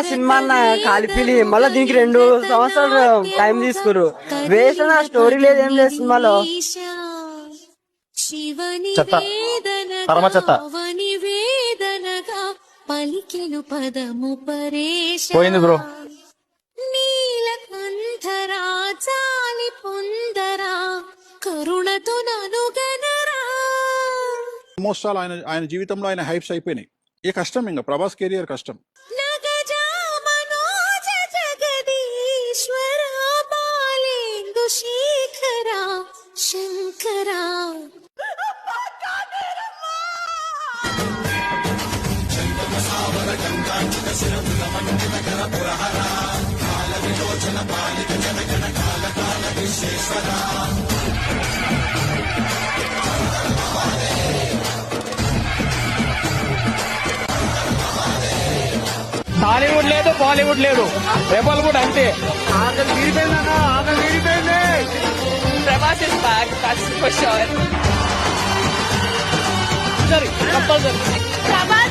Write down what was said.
Cinema అన్న కలిపిలి మళ్ళీ దీనికి 2 సంవత్సరాలు టైం తీసుకురు. వేస్ట్ నా స్టోరీ లేదు, ఏం లేదు సినిమాలో. చెత్త, పరమ చెత్త. పలికెను పదము పరేష పోయింది బ్రో. నీలకంఠరా చాలి పొందరా కరుణతో ననుగనరా. ఆల్మోస్ట్ ఆల్ ఆయన జీవితంలో ఆయన హైప్స్ అయిపోయినాయి. ఈ కష్టం, ఇంకా ప్రభాస్ కెరియర్ కష్టం. నగజా మనోజ జగదీశ్వర బాలేందు శేఖర శంకరా. హాలీవుడ్ లేదు, బాలీవుడ్ లేదు, రెబల్ కూడా అంతే. Prabhas is back, that's for sure. Compulsory Prabhas